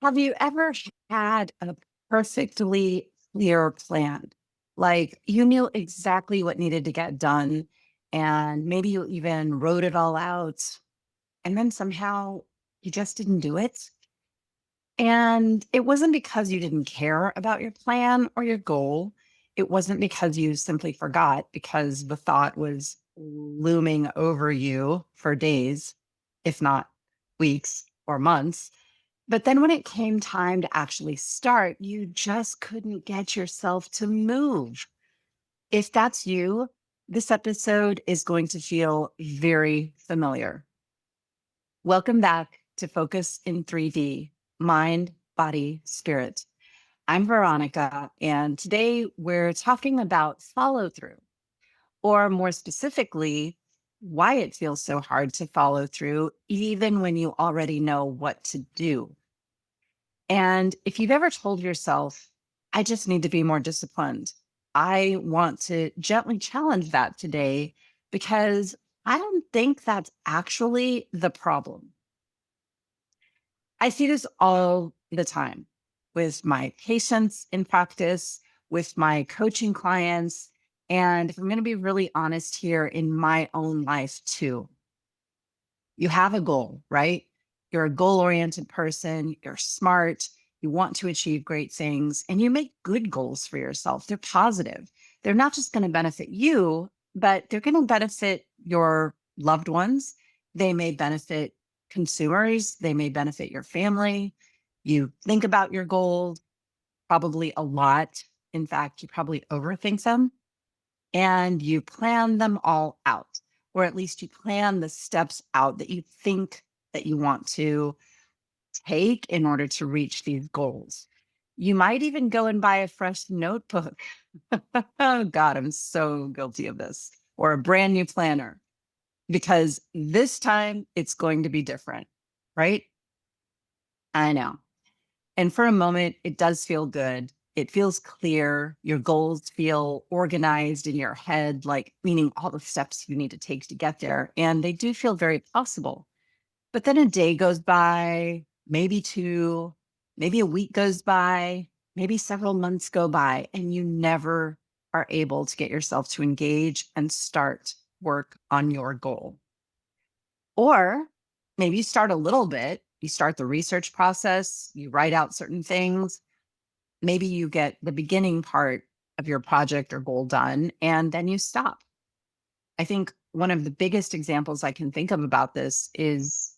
Have you ever had a perfectly clear plan? Like you knew exactly what needed to get done, and maybe you even wrote it all out, and then somehow you just didn't do it? And it wasn't because you didn't care about your plan or your goal. It wasn't because you simply forgot, because the thought was looming over you for days, if not weeks or months. But then when it came time to actually start, you just couldn't get yourself to move. If that's you, this episode is going to feel very familiar. Welcome back to Focus in 3D: Mind, Body, Spirit. I'm Veronica, and today we're talking about follow through, or more specifically, why it feels so hard to follow through, even when you already know what to do. And if you've ever told yourself, I just need to be more disciplined, I want to gently challenge that today because I don't think that's actually the problem. I see this all the time with my patients in practice, with my coaching clients. And if I'm going to be really honest here, in my own life too, you have a goal, right? You're a goal oriented person, you're smart, you want to achieve great things, and you make good goals for yourself. They're positive. They're not just going to benefit you, but they're going to benefit your loved ones. They may benefit consumers, they may benefit your family. You think about your goals probably a lot. In fact, you probably overthink them and you plan them all out, or at least you plan the steps out that you think that you want to take in order to reach these goals. You might even go and buy a fresh notebook. Oh God, I'm so guilty of this. Or a brand new planner, because this time it's going to be different, right? I know. And for a moment, it does feel good. It feels clear. Your goals feel organized in your head, like meaning all the steps you need to take to get there. And they do feel very possible. But then a day goes by, maybe two, maybe a week goes by, maybe several months go by, and you never are able to get yourself to engage and start work on your goal. Or maybe you start a little bit, you start the research process, you write out certain things. Maybe you get the beginning part of your project or goal done, and then you stop. I think one of the biggest examples I can think of about this is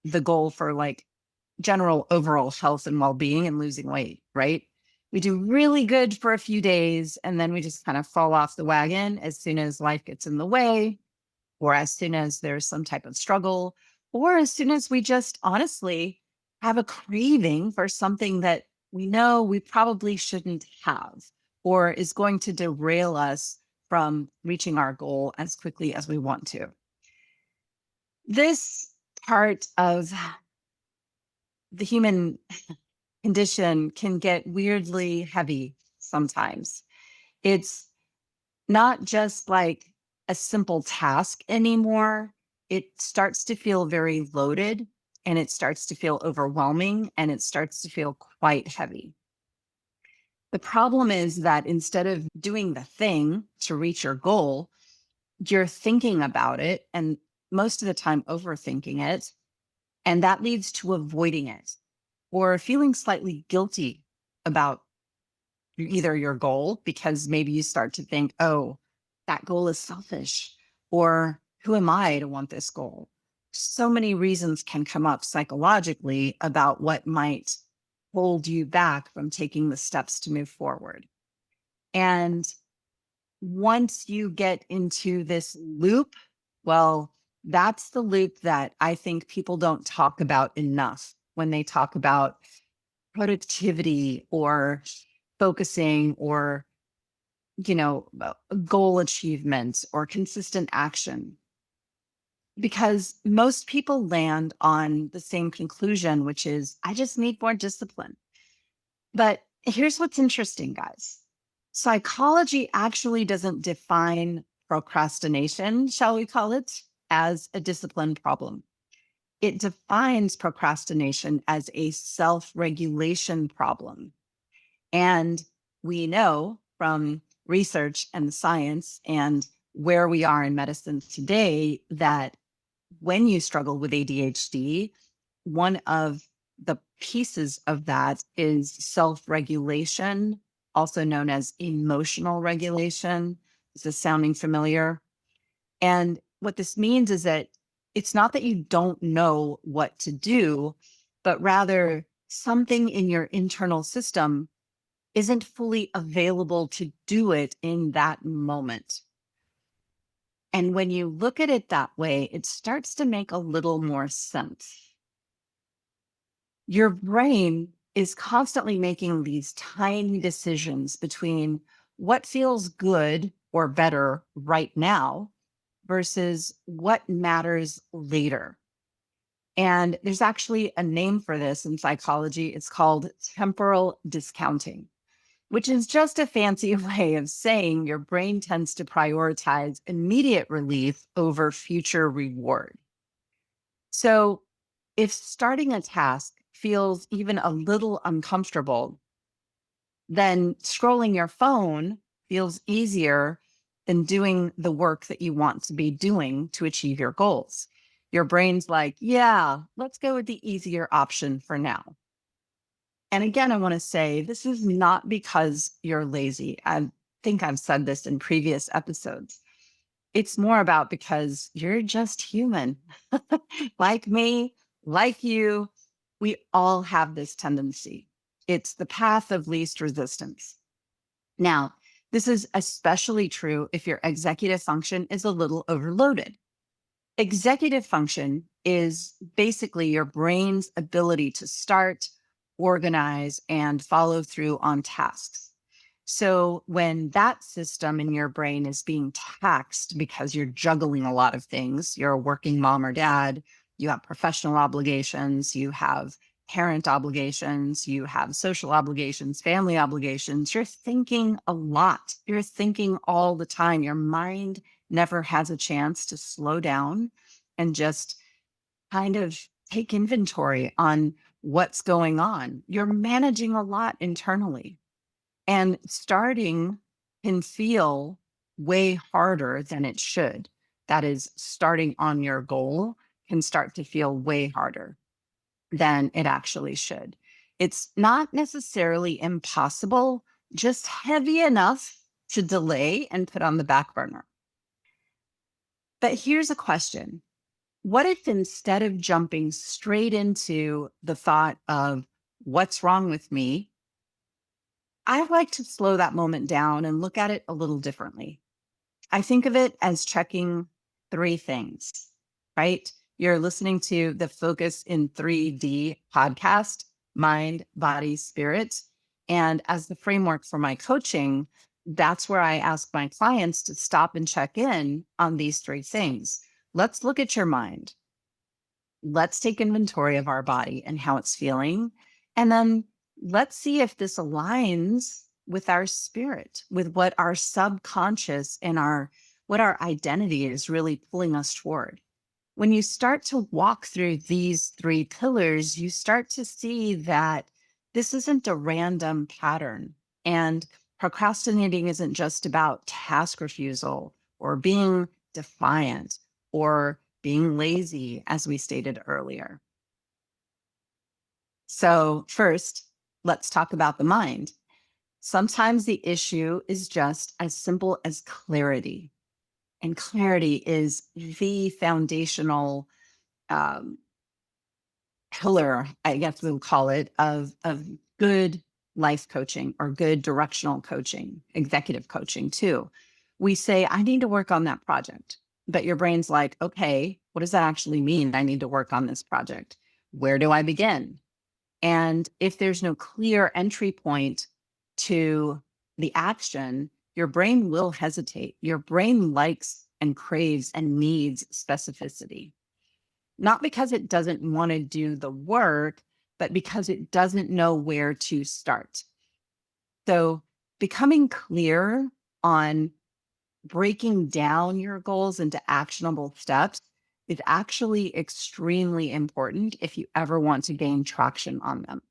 the goal for like general overall health and well-being and losing weight, right? We do really good for a few days and then we just kind of fall off the wagon as soon as life gets in the way, or as soon as there's some type of struggle, or as soon as we just honestly have a craving for something that we know we probably shouldn't have, or is going to derail us from reaching our goal as quickly as we want to. This part of the human condition can get weirdly heavy sometimes. It's not just like a simple task anymore. It starts to feel very loaded and it starts to feel overwhelming and it starts to feel quite heavy. The problem is that instead of doing the thing to reach your goal, you're thinking about it and most of the time overthinking it. And that leads to avoiding it or feeling slightly guilty about either your goal, because maybe you start to think, oh, that goal is selfish, or who am I to want this goal? So many reasons can come up psychologically about what might hold you back from taking the steps to move forward. And once you get into this loop, well, that's the loop that I think people don't talk about enough when they talk about productivity or focusing or goal achievement or consistent action, because most people land on the same conclusion, which is I just need more discipline. But here's what's interesting, guys. Psychology actually doesn't define procrastination, shall we call it, as a discipline problem. It defines procrastination as a self regulation problem. And we know from research and science and where we are in medicine today that when you struggle with ADHD, one of the pieces of that is self regulation, also known as emotional regulation. Is this sounding familiar? And what this means is that it's not that you don't know what to do, but rather something in your internal system isn't fully available to do it in that moment. And when you look at it that way, it starts to make a little more sense. Your brain is constantly making these tiny decisions between what feels good or better right now versus what matters later. And there's actually a name for this in psychology. It's called temporal discounting, which is just a fancy way of saying your brain tends to prioritize immediate relief over future reward. So if starting a task feels even a little uncomfortable, then scrolling your phone feels easier than doing the work that you want to be doing to achieve your goals. Your brain's like, yeah, let's go with the easier option for now. And again, I want to say this is not because you're lazy. I think I've said this in previous episodes. It's more about because you're just human. Like me, like you, we all have this tendency. It's the path of least resistance. Now, this is especially true if your executive function is a little overloaded. Executive function is basically your brain's ability to start, organize, and follow through on tasks. So when that system in your brain is being taxed because you're juggling a lot of things, you're a working mom or dad, you have professional obligations, you have parent obligations, you have social obligations, family obligations, you're thinking a lot. You're thinking all the time. Your mind never has a chance to slow down and just kind of take inventory on what's going on. You're managing a lot internally. And starting can feel way harder than it should. That is, starting on your goal can start to feel way harder than it actually should. It's not necessarily impossible, just heavy enough to delay and put on the back burner. But here's a question. What if instead of jumping straight into the thought of what's wrong with me, I like to slow that moment down and look at it a little differently. I think of it as checking three things, right? You're listening to the Focus in 3D podcast, mind, body, spirit. And as the framework for my coaching, that's where I ask my clients to stop and check in on these three things. Let's look at your mind. Let's take inventory of our body and how it's feeling. And then let's see if this aligns with our spirit, with what our subconscious and what our identity is really pulling us toward. When you start to walk through these three pillars, you start to see that this isn't a random pattern. And procrastinating isn't just about task refusal or being defiant or being lazy, as we stated earlier. So, first, let's talk about the mind. Sometimes the issue is just as simple as clarity. And clarity is the foundational um, pillar, I guess we'll call it, of good life coaching or good directional coaching, executive coaching too. We say, I need to work on that project. But your brain's like, okay, what does that actually mean? I need to work on this project. Where do I begin? And if there's no clear entry point to the action, your brain will hesitate. Your brain likes and craves and needs specificity, not because it doesn't want to do the work, but because it doesn't know where to start. So, becoming clear on breaking down your goals into actionable steps is actually extremely important if you ever want to gain traction on them.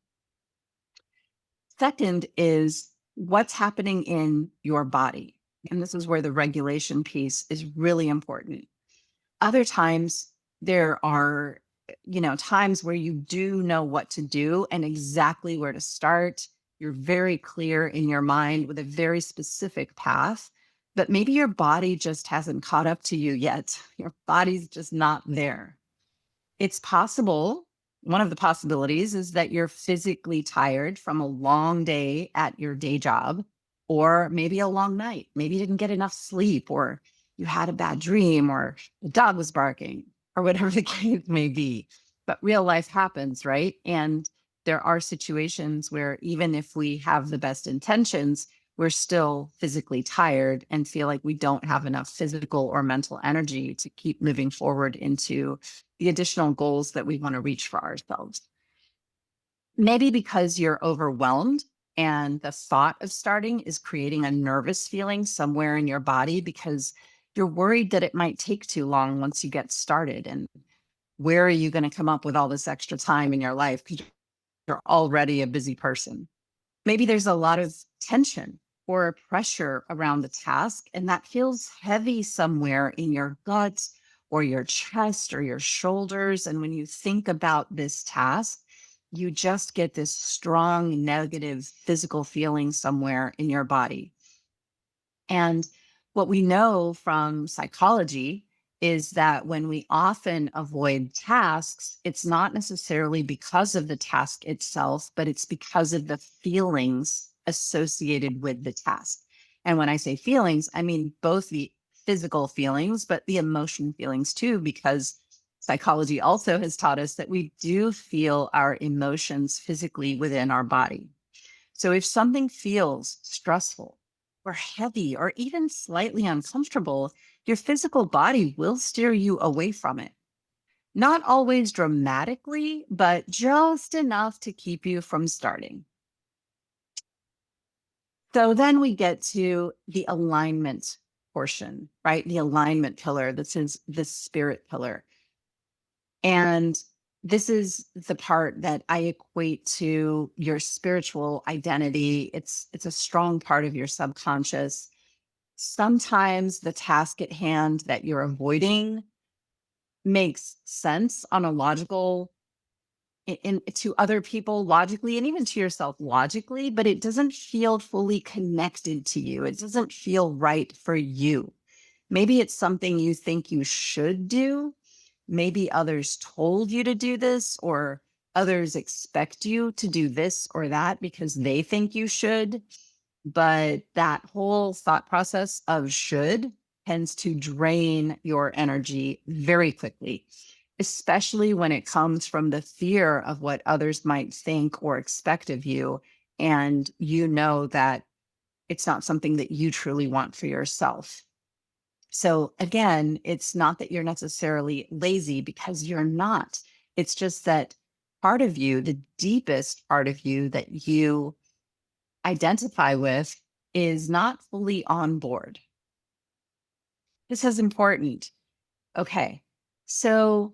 Second is what's happening in your body. And this is where the regulation piece is really important. Other times, there are, times where you do know what to do and exactly where to start. You're very clear in your mind with a very specific path, but maybe your body just hasn't caught up to you yet. Your body's just not there. It's possible. One of the possibilities is that you're physically tired from a long day at your day job, or maybe a long night. Maybe you didn't get enough sleep, or you had a bad dream, or the dog was barking, or whatever the case may be. But real life happens, right? And there are situations where even if we have the best intentions, we're still physically tired and feel like we don't have enough physical or mental energy to keep moving forward into the additional goals that we want to reach for ourselves. Maybe because you're overwhelmed and the thought of starting is creating a nervous feeling somewhere in your body because you're worried that it might take too long once you get started. And where are you going to come up with all this extra time in your life? Because you're already a busy person. Maybe there's a lot of tension or pressure around the task, and that feels heavy somewhere in your gut or your chest or your shoulders. And when you think about this task, you just get this strong negative physical feeling somewhere in your body. And what we know from psychology is that when we often avoid tasks, it's not necessarily because of the task itself, but it's because of the feelings associated with the task. And when I say feelings, I mean both the physical feelings, but the emotion feelings too, because psychology also has taught us that we do feel our emotions physically within our body. So if something feels stressful or heavy or even slightly uncomfortable, your physical body will steer you away from it. Not always dramatically, but just enough to keep you from starting. So then we get to the alignment portion, right? The alignment pillar. This is the spirit pillar. And this is the part that I equate to your spiritual identity. It's a strong part of your subconscious. Sometimes the task at hand that you're avoiding makes sense on a logical to other people logically and even to yourself logically, but it doesn't feel fully connected to you. It doesn't feel right for you. Maybe it's something you think you should do. Maybe others told you to do this, or others expect you to do this or that because they think you should. But that whole thought process of should tends to drain your energy very quickly, especially when it comes from the fear of what others might think or expect of you. And you know that it's not something that you truly want for yourself. So again, it's not that you're necessarily lazy because you're not. It's just that part of you, the deepest part of you that you identify with, is not fully on board. This is important. Okay. So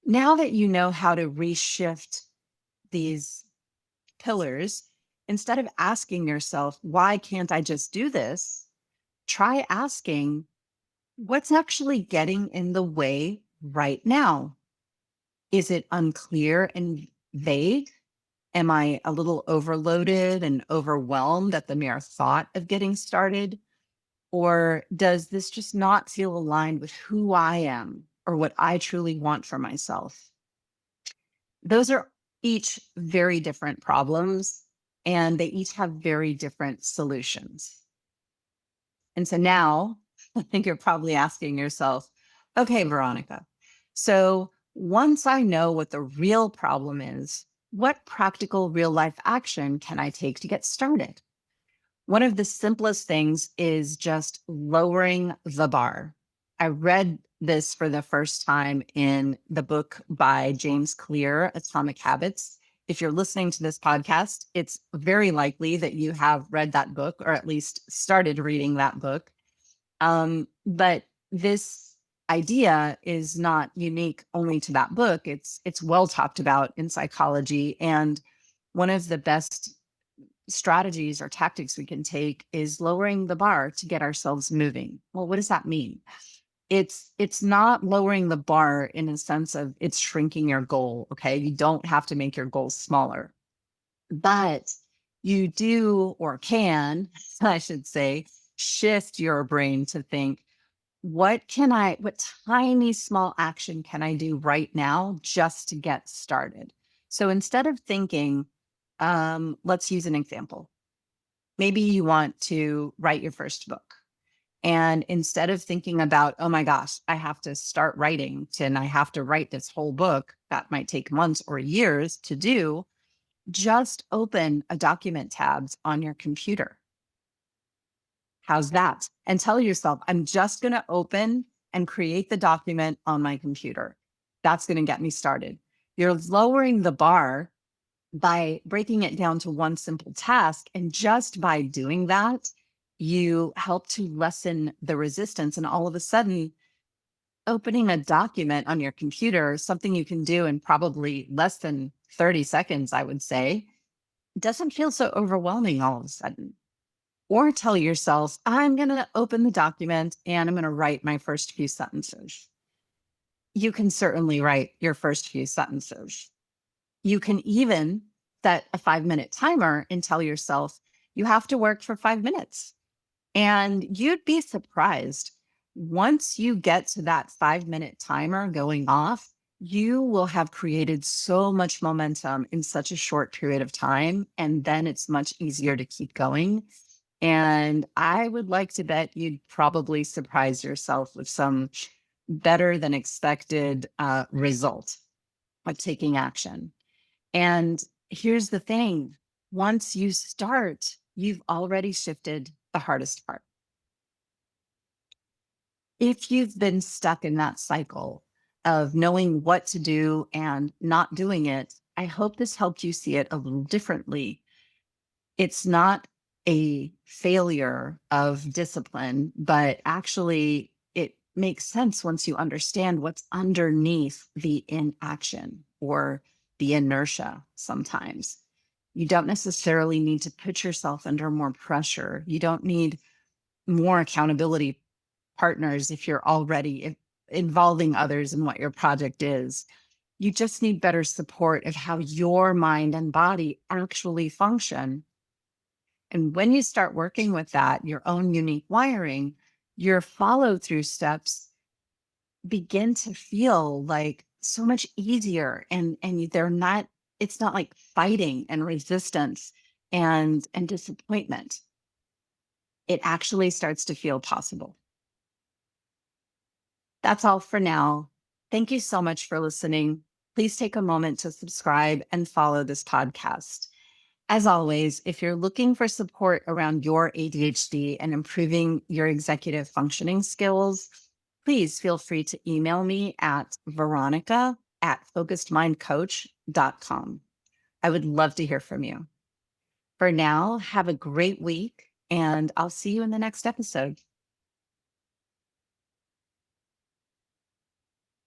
now that you know how to reshift these pillars, instead of asking yourself, why can't I just do this? Try asking, what's actually getting in the way right now? Is it unclear and vague? Am I a little overloaded and overwhelmed at the mere thought of getting started? Or does this just not feel aligned with who I am or what I truly want for myself? Those are each very different problems, and they each have very different solutions. And so now I think you're probably asking yourself, okay, Veronica, so once I know what the real problem is, what practical real life action can I take to get started? One of the simplest things is just lowering the bar. I read this for the first time in the book by James Clear, Atomic Habits. If you're listening to this podcast, it's very likely that you have read that book or at least started reading that book. But this idea is not unique only to that book. It's well talked about in psychology. And one of the best strategies or tactics we can take is lowering the bar to get ourselves moving. Well, what does that mean? It's not lowering the bar in a sense of it's shrinking your goal. Okay. You don't have to make your goals smaller, but you do or can, I should say, shift your brain to think, what tiny small action can I do right now just to get started? So instead of thinking, let's use an example. Maybe you want to write your first book. And instead of thinking about, oh my gosh, I have to start writing and I have to write this whole book that might take months or years to do, just open a document tabs on your computer. How's that? And tell yourself, I'm just going to open and create the document on my computer. That's going to get me started. You're lowering the bar by breaking it down to one simple task. And just by doing that, you help to lessen the resistance. And all of a sudden, opening a document on your computer, something you can do in probably less than 30 seconds, I would say, doesn't feel so overwhelming all of a sudden. Or tell yourself, I'm going to open the document and I'm going to write my first few sentences. You can certainly write your first few sentences. You can even set a 5-minute timer and tell yourself you have to work for 5 minutes. And you'd be surprised. Once you get to that 5-minute timer going off, you will have created so much momentum in such a short period of time. And then it's much easier to keep going. And I would like to bet you'd probably surprise yourself with some better than expected result of taking action. And here's the thing, once you start, you've already shifted the hardest part. If you've been stuck in that cycle of knowing what to do and not doing it, I hope this helped you see it a little differently. It's not a failure of discipline, but actually it makes sense once you understand what's underneath the inaction or the inertia sometimes. You don't necessarily need to put yourself under more pressure. You don't need more accountability partners if you're already involving others in what your project is. You just need better support of how your mind and body actually function. And when you start working with that, your own unique wiring, your follow through steps begin to feel like so much easier. They're not, it's not like fighting and resistance and disappointment. It actually starts to feel possible. That's all for now. Thank you so much for listening. Please take a moment to subscribe and follow this podcast. As always, if you're looking for support around your ADHD and improving your executive functioning skills, please feel free to email me at veronica@focusedmindcoach.com. I would love to hear from you. For now, have a great week, and I'll see you in the next episode.